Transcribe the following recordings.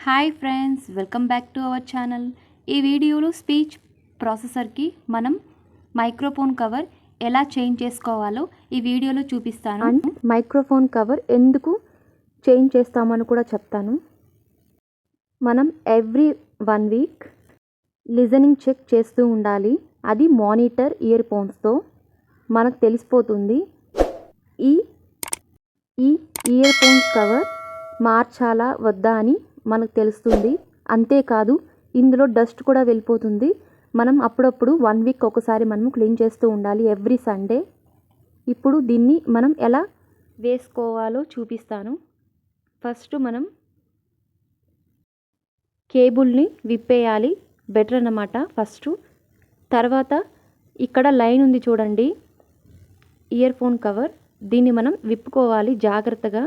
Hi friends, welcome back to our channel. ఈ వీడియోలో speech ప్రాసెసర్కి మనం మైక్రోఫోన్ కవర్ ఎలా చేంజ్ చేసుకోవాలో ఈ వీడియోలో చూపిస్తాను. అండ్ మైక్రోఫోన్ కవర్ ఎందుకు చేంజ్ చేస్తామని కూడా చెప్తాను. మనం ఎవ్రీ 1 వీక్ లిజనింగ్ చెక్ చేస్తూ ఉండాలి. అది మానిటర్ ఇయర్ ఫోన్స్తో మనకు తెలిసిపోతుంది. ఈ ఇయర్ ఫోన్స్ కవర్ మార్చాలా వద్దా అని మనకు తెలుస్తుంది. అంతేకాదు ఇందులో డస్ట్ కూడా వెళ్ళిపోతుంది. మనం అప్పుడప్పుడు 1 వీక్ ఒకసారి మనం క్లీన్ చేస్తూ ఉండాలి, ఎవ్రీ సండే. ఇప్పుడు దీన్ని మనం ఎలా వేసుకోవాలో చూపిస్తాను. ఫస్ట్ మనం కేబుల్ని విప్పేయాలి, బెటర్ అన్నమాట ఫస్ట్. తర్వాత ఇక్కడ లైన్ ఉంది చూడండి, ఇయర్ ఫోన్ కవర్, దీన్ని మనం విప్పుకోవాలి జాగ్రత్తగా.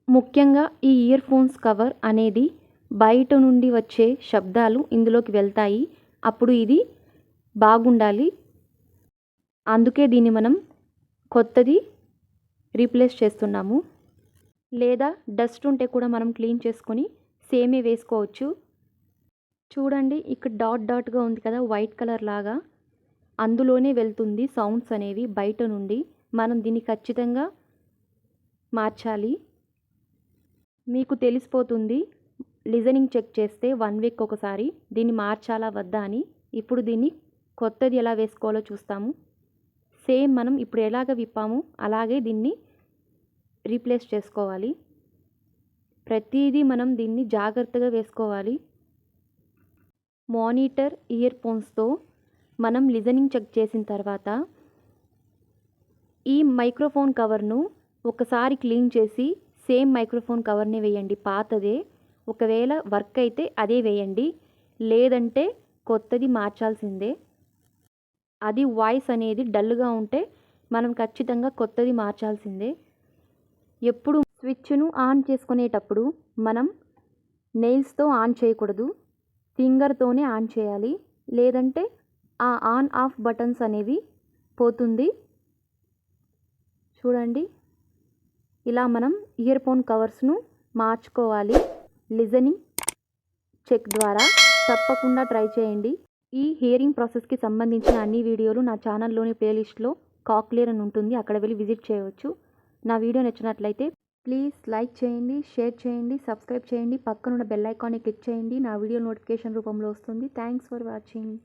ముఖ్యంగా ఈ ఇయర్ ఫోన్స్ కవర్ అనేది బయట నుండి వచ్చే శబ్దాలు ఇందులోకి వెళ్తాయి. అప్పుడు ఇది బాగుండాలి. అందుకే దీన్ని మనం కొత్తది రీప్లేస్ చేస్తున్నాము. లేదా డస్ట్ ఉంటే కూడా మనం క్లీన్ చేసుకొని సేమే వేసుకోవచ్చు. చూడండి, ఇక్కడ డాట్ డాట్గా ఉంది కదా, వైట్ కలర్ లాగా, అందులోనే వెళ్తుంది సౌండ్స్ అనేవి బయట నుండి. మనం దీన్ని ఖచ్చితంగా మార్చాలి. మీకు తెలిసిపోతుంది లిజనింగ్ చెక్ చేస్తే 1 వీక్ ఒకసారి దీన్ని మార్చాలా వద్దా అని. ఇప్పుడు దీన్ని కొత్తది ఎలా వేసుకోవాలో చూస్తాము. సేమ్ మనం ఇప్పుడు ఎలాగ విప్పాము అలాగే దీన్ని రీప్లేస్ చేసుకోవాలి. ప్రతిదీ మనం దీన్ని జాగ్రత్తగా వేసుకోవాలి. మానిటర్ ఇయర్ ఫోన్స్తో మనం లిజనింగ్ చెక్ చేసిన తర్వాత ఈ మైక్రోఫోన్ కవర్ను ఒకసారి క్లీన్ చేసి సేమ్ మైక్రోఫోన్ కవర్ని వేయండి, పాతదే. ఒకవేళ వర్క్ అయితే అదే వేయండి, లేదంటే కొత్తది మార్చాల్సిందే. అది వాయిస్ అనేది డల్గా ఉంటే మనం ఖచ్చితంగా కొత్తది మార్చాల్సిందే. ఎప్పుడు స్విచ్ను ఆన్ చేసుకునేటప్పుడు మనం నెయిల్స్తో ఆన్ చేయకూడదు, ఫింగర్తోనే ఆన్ చేయాలి. లేదంటే ఆ ఆన్ ఆఫ్ బటన్స్ అనేది పోతుంది. చూడండి, ఇలా మనం ఇయర్ ఫోన్ కవర్స్ను మార్చుకోవాలి లిజనింగ్ చెక్ ద్వారా. తప్పకుండా ట్రై చేయండి. ఈ హియరింగ్ ప్రాసెస్కి సంబంధించిన అన్ని వీడియోలు నా ఛానల్లోని ప్లేలిస్ట్లో కాక్లియర్ అని ఉంటుంది, అక్కడ వెళ్ళి విజిట్ చేయవచ్చు. నా వీడియో నచ్చినట్లయితే ప్లీజ్ లైక్ చేయండి, షేర్ చేయండి, సబ్స్క్రైబ్ చేయండి. పక్కనున్న బెల్ ఐకాన్ని క్లిక్ చేయండి. నా వీడియో నోటిఫికేషన్ రూపంలో వస్తుంది. Thanks for watching.